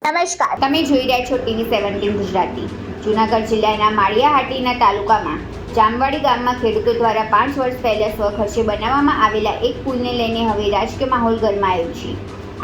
નમસ્કાર, તમે જોઈ રહ્યા છો TV17 ગુજરાતી। જૂનાગઢ જિલ્લાના માળિયાહાટીના તાલુકામાં જામવાડી ગામમાં ખેડૂતો દ્વારા 5 વર્ષ પહેલા સ્વખર્ચે બનાવવામાં આવેલા એક પુલને લઈને હવે રાજકીય માહોલ ગરમાયો છે।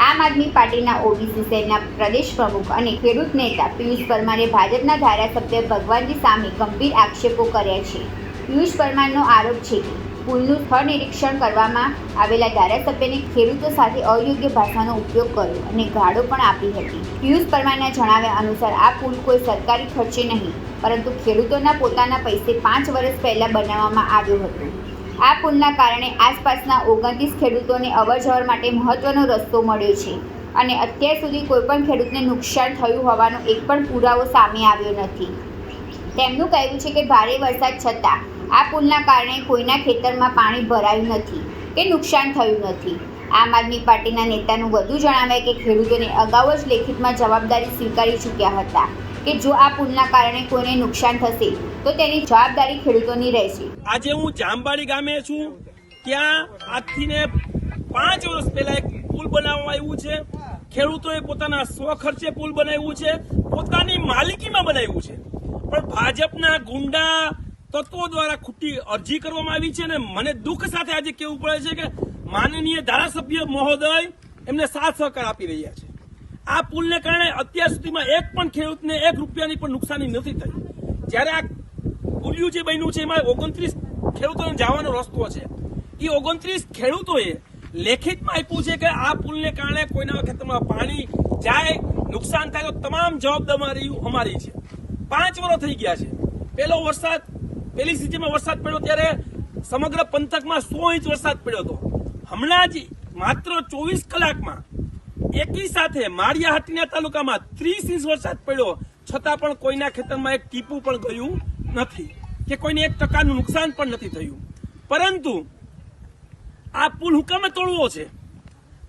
આમ આદમી પાર્ટીના ઓબીસી સેલના પ્રદેશ પ્રમુખ અને ખેડૂત નેતા પિયુષ પરમારે ભાજપના ધારાસભ્ય ભગવાનજી સામે ગંભીર આક્ષેપો કર્યા છે। પિયુષ પરમારનો આરોપ છે કે પુલનું સ્થળ નિરીક્ષણ કરવામાં આવેલા ધારાસભ્યને ખેડૂતો સાથે અયોગ્ય ભાષાનો ઉપયોગ કર્યો અને ગાળો પણ આપી હતી। પિયુષ પરમારના જણાવ્યા અનુસાર આ પુલ કોઈ સરકારી ખર્ચે નહીં પરંતુ ખેડૂતોના પોતાના પૈસે 5 વર્ષ પહેલા બનાવવામાં આવ્યો હતો। આ પુલના કારણે આસપાસના 29 ખેડૂતોને અવરજવર માટે મહત્વનો રસ્તો મળ્યો છે અને અત્યાર સુધી કોઈપણ ખેડૂતને નુકસાન થયું હોવાનો એક પણ પુરાવો સામે આવ્યો નથી। તેમનું કહેવું છે કે ભારે વરસાદ છતાં આ પુલના કારણે કોઈના ખેતરમાં પાણી ભરાયું નથી કે નુકસાન થયું નથી। આમ આદમી પાર્ટીના નેતાનું વધુ જણાવ્યા કે ખેડૂતોને અગાઉ જ લેખિતમાં જવાબદારી સ્વીકારી ચૂક્યા હતા કે જો આ પુલના કારણે કોઈને નુકસાન થશે તો તેની જવાબદારી ખેડૂતોની રહેશે। આજે હું જામવાડી ગામે છું, ત્યાં આજથી 5 વર્ષ પહેલા એક પુલ બનાવવામાં આવ્યું છે। ખેડૂતોએ પોતાના સ્વખર્ચે પુલ બનાવ્યું છે, પોતાની માલિકીમાં બનાવ્યું છે, પણ ભાજપના ગુંડા તત્વો દ્વારા ખોટી અરજી કરવામાં આવી છે અને મને દુઃખ સાથે આજે કહેવું પડે છે કે માનનીય ધારાસભ્ય મહોદય એમને સાથ સહકાર આપી રહ્યા છે। આ પુલને કારણે અત્યાર સુધીમાં એક પણ ખેડૂતને 1 રૂપિયાની પણ નુકસાની નથી થઈ। જ્યારે આ પુલિયું જે બન્યું છે એમાં 29 ખેડૂતોને જવાનો રસ્તો છે, એ 29 ખેડૂતોએ લેખિતમાં આપ્યું છે કે આ પુલને કારણે કોઈના ખેતરમાં પાણી જાય, નુકસાન થાય તો તમામ જવાબદારી અમારી છે। 5 વર્ષ થઈ ગયા છે। પહેલી સિઝનમાં વરસાદ પડ્યો ત્યારે સમગ્ર પંથકમાં 100 ઇંચ વરસાદ પડ્યો હતો। હમણાં જ માત્ર 24 કલાકમાં એકી સાથે માળિયાહાટીના તાલુકામાં 30 ઇંચ વરસાદ પડ્યો, છતાં પણ કોઈના ખેતરમાં એક ટીપું પણ ગયું નથી કે કોઈને 1% નુકસાન પણ નથી થયું। પરંતુ આ પુલ હુકમે તોડવો છે।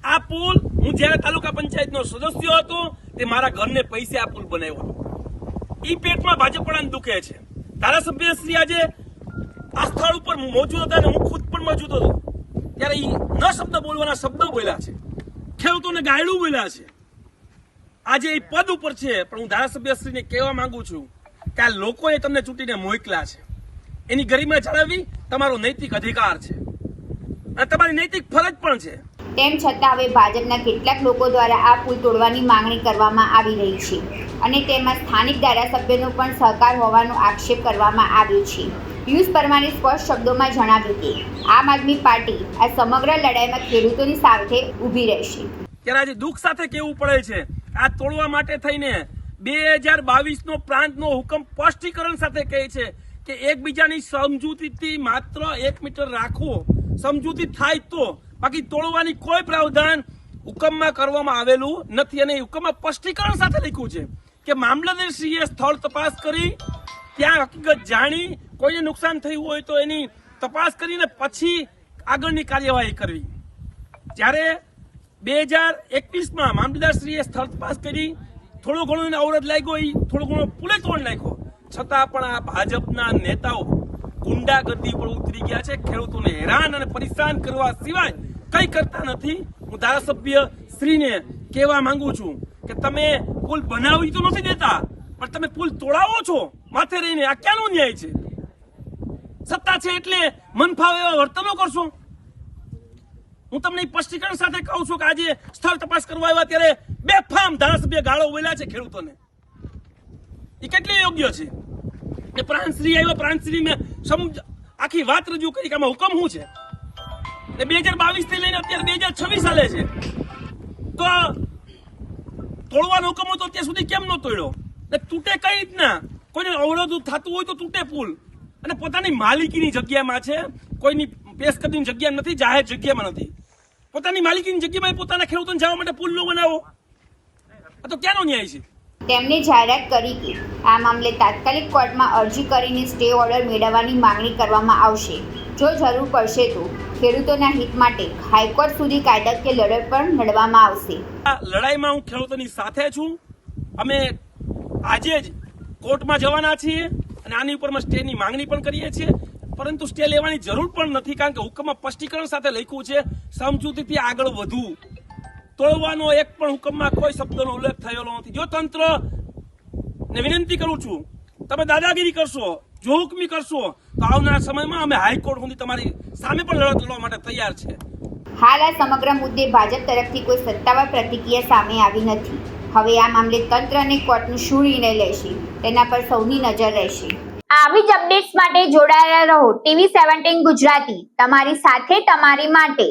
આ પુલ હું જયારે તાલુકા પંચાયતનો સદસ્ય હતો તે મારા ઘરને પૈસે આ પુલ બનાવ્યો હતો। ઈ પેટમાં ભાજપવાળાને દુખે છે। ધારાસભ્ય શ્રી આજે આ સ્થળ ઉપર મોજૂદ હતા અને હું ખુદ પણ મોજૂદ હતો, ત્યારે ઈ ન શબ્દ બોલવાના શબ્દો બોલ્યા છે, ખેડૂતોને ગાયડું બોલ્યા છે। આજે એ પદ ઉપર છે, પણ હું ધારાસભ્ય શ્રીને કહેવા માંગુ છું કે આ લોકોએ તમને ચૂંટીને મોકલ્યા છે, એની ગરિમા જાળવવી તમારો નૈતિક અધિકાર છે અને તમારી નૈતિક ફરજ પણ છે। તેમ છતાં હવે ભાજપના કેટલાક લોકો દ્વારા આ પુલ તોડવાની માંગણી કરવામાં આવી રહી છે અને તેમાં સ્થાનિક ધારાસભ્યનો પણ સહકાર હોવાનો આક્ષેપ કરવામાં આવ્યો છે। પિયુષ પરમારે સ્પષ્ટ શબ્દોમાં જણાવ્યું કે આમ આદમી પાર્ટી આ સમગ્ર લડાઈમાં ખેડૂતોની સાથે ઊભી રહેશે। ત્યારે આજે દુઃખ સાથે કહેવું પડે છે, આ તોડવા માટે થઈને 2022નો પ્રાંતનો હુકમ સ્પષ્ટીકરણ સાથે કહે છે કે એકબીજાની સમજૂતીથી માત્ર 1 મીટર રાખવો, સમજૂતી થાય તો, બાકી તોડવાની કોઈ પ્રાવધાન હુકમમાં કરવામાં આવેલું નથી। અને હુકમમાં સ્પષ્ટીકરણ સાથે લખ્યું છે કે મામલતદારશ્રીએ સ્થળ તપાસ કરી ત્યાં હકીકત જાણી કોઈને નુકસાન થયું હોય તો એની તપાસ કરીને પછી આગળની કાર્યવાહી કરવી। જ્યારે 2021માં મામલતદારશ્રીએ સ્થળ તપાસ કરી, થોડો ઘણો એને અવરોધ લાગ્યો, એ થોડો ઘણો પુલે તોડ નાખ્યો, છતાં પણ આ ભાજપના નેતાઓ ગુંડાગર્દી પર ઉતરી ગયા છે। ખેડૂતોને હેરાન અને પરેશાન કરવા સિવાય કંઈ કરતા નથી। હું ધારાસભ્ય શ્રીને કહેવા માંગુ છું કે તમે પુલ બનાવી તો નથી દેતા, પણ તમે પુલ તોડાવો છો માથે રહીને। આ ક્યાંનો ન્યાય છે? સત્તા છે એટલે મન ફાવે એવા વર્તનો કરશો। હું તમને સ્પષ્ટીકરણ સાથે કહું છું કે આજે સ્થળ તપાસ કરવા આવ્યા ત્યારે બેફામ ધારાસભ્ય ગાળો બોલ્યા છે ખેડૂતોને, એ કેટલી યોગ્ય છે? એ પ્રાંતશ્રી આવ્યા, પ્રાંતશ્રી મેં આખી વાત રજૂ કરી કે આમાં હુકમ શું છે, 2022 થી લઈને અત્યારે 2026 ચાલે છે, તો તોડવાનો હુકમ હતો ત્યાં સુધી કેમ ન તોડ્યો? તૂટે કઈ રીતના? કોઈને અવરોધ થતું હોય તો તૂટે પુલ, અને પોતાની માલિકીની જગ્યામાં છે, કોઈની પેશકદીની જગ્યા નથી, જાહેર જગ્યામાં નથી, પોતાની માલિકીની જગ્યામાં પોતાના ખેડૂતોને જવા માટે પુલ ન બનાવો, આ તો ક્યાંનો ન્યાય છે? તેમણે જાહેરાત કરી કે આ મામલે તાત્કાલિક કોર્ટમાં અરજી કરીને સ્ટે ઓર્ડર મેળવવાની માંગણી કરવામાં આવશે। જો જરૂર પડશે તો ખેડૂતોના હિત માટે હાઈકોર્ટ સુધી કાયદાકીય લડત પણ લડવામાં આવશે। આ લડાઈમાં હું ખેડૂતોની સાથે છું। અમે આજે જ કોર્ટમાં જવાના છીએ અને આની ઉપર સ્ટેની માંગણી પણ કરીએ છીએ, પરંતુ સ્ટે લેવાની જરૂર પણ નથી, કારણ કે હુકમમાં સ્પષ્ટીકરણ સાથે લખ્યું છે સમજૂતીથી આગળ વધવું। તોડવાનો એક પણ હુકમમાં કોઈ શબ્દનો ઉલ્લેખ થયેલો નથી. જો તંત્ર ને વિનંતી કરું છું, તમે દાદાગીરી કરશો, જોહુકમી કરશો તો આવનારા સમયમાં અમે હાઈકોર્ટ સુધી તમારી સામે પણ લડત લડવા માટે તૈયાર છે. હાલ આ સમગ્ર મુદ્દે ભાજપ તરફથી કોઈ સત્તાવાર પ્રતિક્રિયા સામે આવી નથી. હવે આ મામલે તંત્ર અને કોર્ટનું શું નિર્ણય લેશે તેના પર સૌની નજર રહેશે. આવી જ અપડેટ્સ માટે જોડાયેલા રહો TV17 ગુજરાતી, તમારી સાથે તમારી માટે.